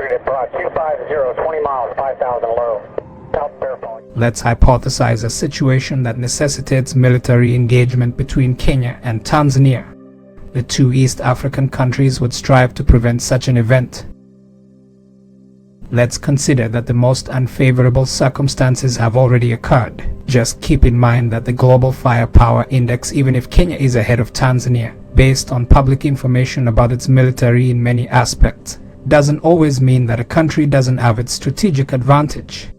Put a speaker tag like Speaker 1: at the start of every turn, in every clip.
Speaker 1: unit, broad 250, 20 miles, 5,000 low. South Fairphone.
Speaker 2: Let's hypothesize a situation that necessitates military engagement between Kenya and Tanzania. The two East African countries would strive to prevent such an event. Let's consider that the most unfavorable circumstances have already occurred. Just keep in mind that the Global Firepower Index, even if Kenya is ahead of Tanzania, based on public information about its military in many aspects, doesn't always mean that a country doesn't have its strategic advantage.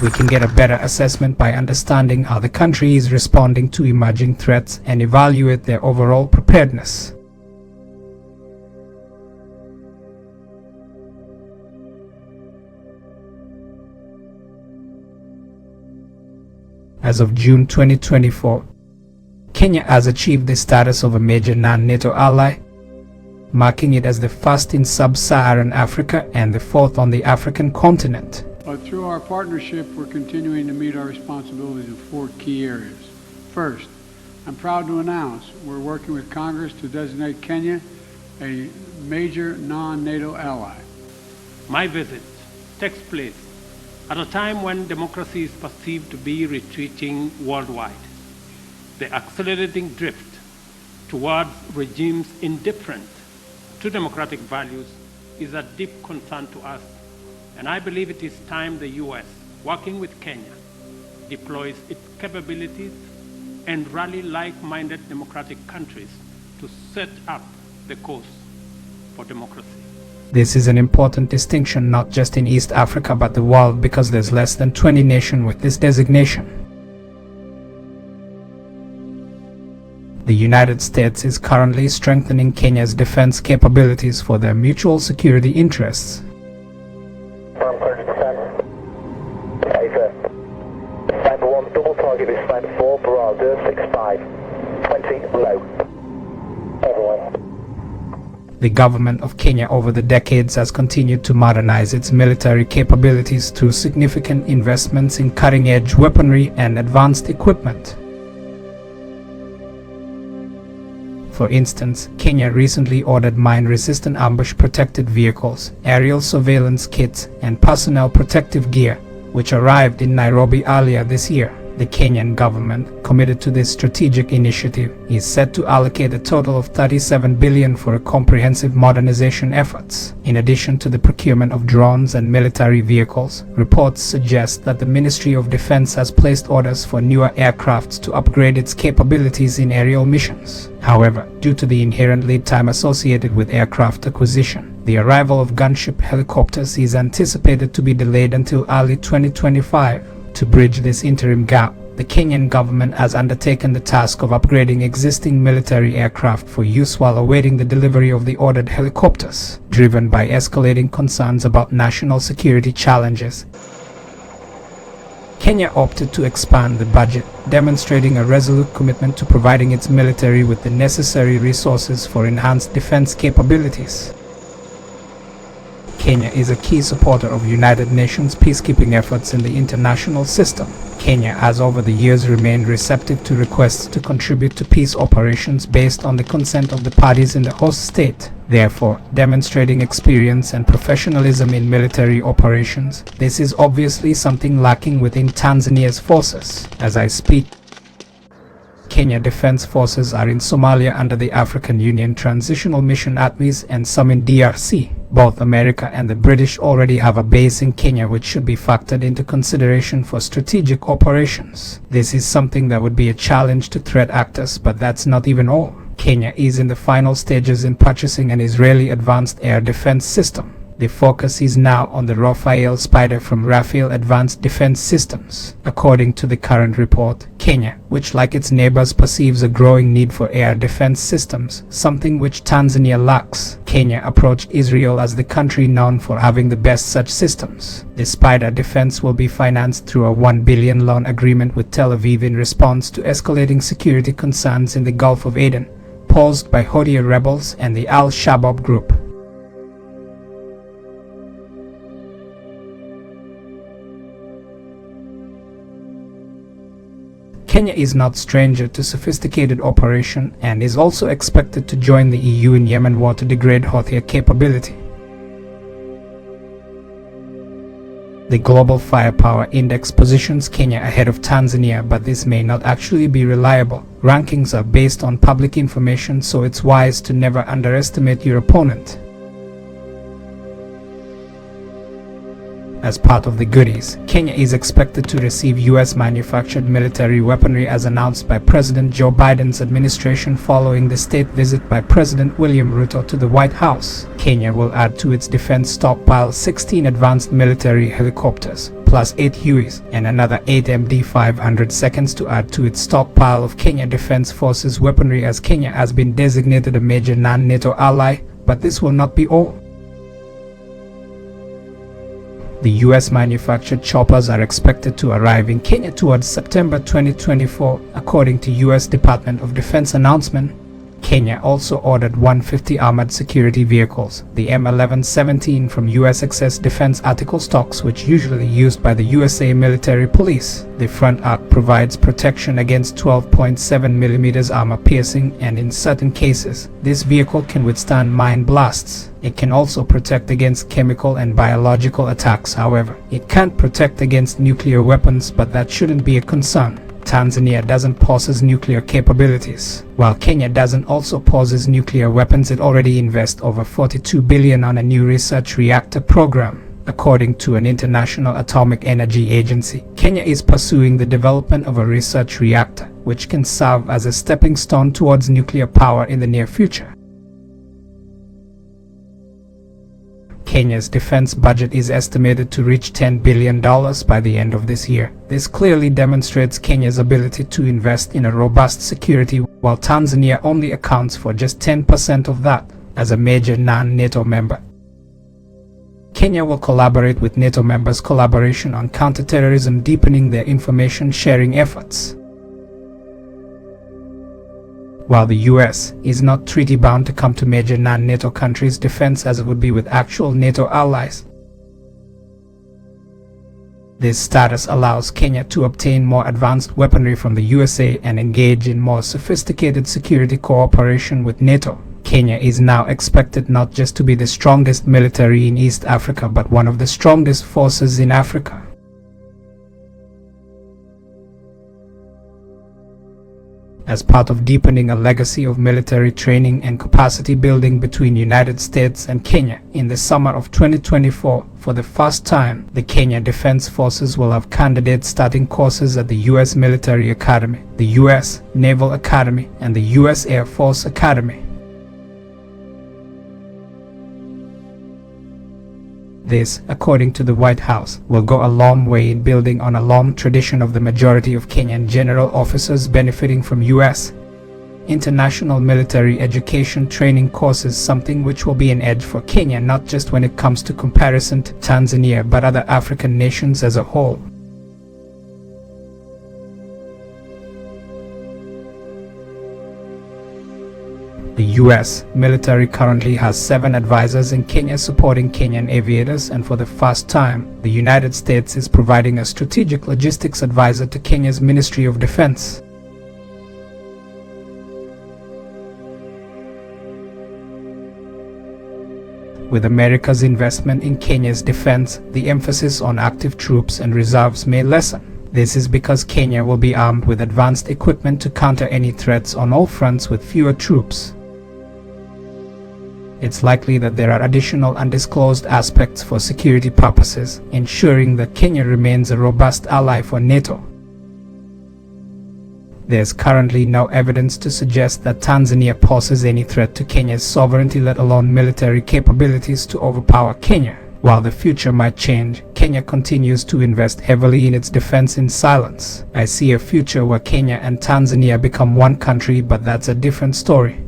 Speaker 2: We can get a better assessment by understanding how the country is responding to emerging threats and evaluate their overall preparedness. As of June 2024, Kenya has achieved the status of a major non-NATO ally, marking it as the first in Sub-Saharan Africa and the fourth on the African continent.
Speaker 3: Through our partnership, we're continuing to meet our responsibilities in 4 key areas. First, I'm proud to announce we're working with Congress to designate Kenya a major non-NATO ally.
Speaker 4: My visit takes place at a time when democracy is perceived to be retreating worldwide. The accelerating drift towards regimes indifferent to democratic values is a deep concern to us. And I believe it is time the U.S., working with Kenya, deploys its capabilities and rally like-minded democratic countries to set up the course for democracy.
Speaker 2: This is an important distinction not just in East Africa but the world, because there's less than 20 nations with this designation. The United States is currently strengthening Kenya's defense capabilities for their mutual security interests.
Speaker 1: Target is stand 4, Bravo 65, 20 low. Everyone.
Speaker 2: The government of Kenya over the decades has continued to modernize its military capabilities through significant investments in cutting-edge weaponry and advanced equipment. For instance, Kenya recently ordered mine-resistant ambush-protected vehicles, aerial surveillance kits, and personnel protective gear, which arrived in Nairobi earlier this year. The Kenyan government, committed to this strategic initiative, is set to allocate a total of 37 billion for a comprehensive modernization efforts. In addition to the procurement of drones and military vehicles, reports suggest that the Ministry of Defense has placed orders for newer aircrafts to upgrade its capabilities in aerial missions. However, due to the inherent lead time associated with aircraft acquisition, the arrival of gunship helicopters is anticipated to be delayed until early 2025. To bridge this interim gap, the Kenyan government has undertaken the task of upgrading existing military aircraft for use while awaiting the delivery of the ordered helicopters, driven by escalating concerns about national security challenges. Kenya opted to expand the budget, demonstrating a resolute commitment to providing its military with the necessary resources for enhanced defense capabilities. Kenya is a key supporter of United Nations peacekeeping efforts in the international system. Kenya has over the years remained receptive to requests to contribute to peace operations based on the consent of the parties in the host state, therefore demonstrating experience and professionalism in military operations. This is obviously something lacking within Tanzania's forces. As I speak, Kenyan Defense Forces are in Somalia under the African Union Transitional Mission academies and some in DRC. Both America and the British already have a base in Kenya, which should be factored into consideration for strategic operations. This is something that would be a challenge to threat actors, but that's not even all. Kenya is in the final stages in purchasing an Israeli advanced air defense system. The focus is now on the Rafael Spider from Rafael Advanced Defense Systems. According to the current report, Kenya, which like its neighbors perceives a growing need for air defense systems, something which Tanzania lacks. Kenya approached Israel as the country known for having the best such systems. The Spider defense will be financed through a $1 billion loan agreement with Tel Aviv in response to escalating security concerns in the Gulf of Aden, posed by Houthi rebels and the Al-Shabaab group. Kenya is not stranger to sophisticated operation and is also expected to join the EU in Yemen war to degrade Houthi capability. The Global Firepower Index positions Kenya ahead of Tanzania, but this may not actually be reliable. Rankings are based on public information, so it's wise to never underestimate your opponent. As part of the goodies, Kenya is expected to receive US-manufactured military weaponry as announced by President Joe Biden's administration following the state visit by President William Ruto to the White House. Kenya will add to its defense stockpile 16 advanced military helicopters, plus 8 Hueys, and another 8 MD-500 to add to its stockpile of Kenyan Defense Forces weaponry, as Kenya has been designated a major non-NATO ally. But this will not be all. The US-manufactured choppers are expected to arrive in Kenya towards September 2024, according to US Department of Defense announcement. Kenya also ordered 150 armored security vehicles, the M11-17 from US Excess Defense Article stocks, which usually used by the USA military police. The front arc provides protection against 12.7mm armor piercing, and in certain cases, this vehicle can withstand mine blasts. It can also protect against chemical and biological attacks. However, it can't protect against nuclear weapons, but that shouldn't be a concern. Tanzania doesn't possess nuclear capabilities. While Kenya doesn't also possess nuclear weapons, it already invests over $42 billion on a new research reactor program. According to an international atomic energy agency, Kenya is pursuing the development of a research reactor, which can serve as a stepping stone towards nuclear power in the near future. Kenya's defense budget is estimated to reach $10 billion by the end of this year. This clearly demonstrates Kenya's ability to invest in a robust security, while Tanzania only accounts for just 10% of that. As a major non-NATO member, Kenya will collaborate with NATO members' collaboration on counterterrorism, deepening their information sharing efforts. While the US is not treaty-bound to come to major non-NATO countries' defense as it would be with actual NATO allies, this status allows Kenya to obtain more advanced weaponry from the USA and engage in more sophisticated security cooperation with NATO. Kenya is now expected not just to be the strongest military in East Africa, but one of the strongest forces in Africa. As part of deepening a legacy of military training and capacity building between United States and Kenya, in the summer of 2024, for the first time, the Kenyan Defense Forces will have candidates starting courses at the US Military Academy, the US Naval Academy, and the US Air Force Academy. This, according to the White House, will go a long way in building on a long tradition of the majority of Kenyan general officers benefiting from US international military education training courses, something which will be an edge for Kenya not just when it comes to comparison to Tanzania but other African nations as a whole. The US military currently has 7 advisors in Kenya supporting Kenyan aviators, and for the first time, the United States is providing a strategic logistics advisor to Kenya's Ministry of Defense. With America's investment in Kenya's defense, the emphasis on active troops and reserves may lessen. This is because Kenya will be armed with advanced equipment to counter any threats on all fronts with fewer troops. It's likely that there are additional undisclosed aspects for security purposes, ensuring that Kenya remains a robust ally for NATO. There's currently no evidence to suggest that Tanzania poses any threat to Kenya's sovereignty, let alone military capabilities to overpower Kenya. While the future might change, Kenya continues to invest heavily in its defense in silence. I see a future where Kenya and Tanzania become one country, but that's a different story.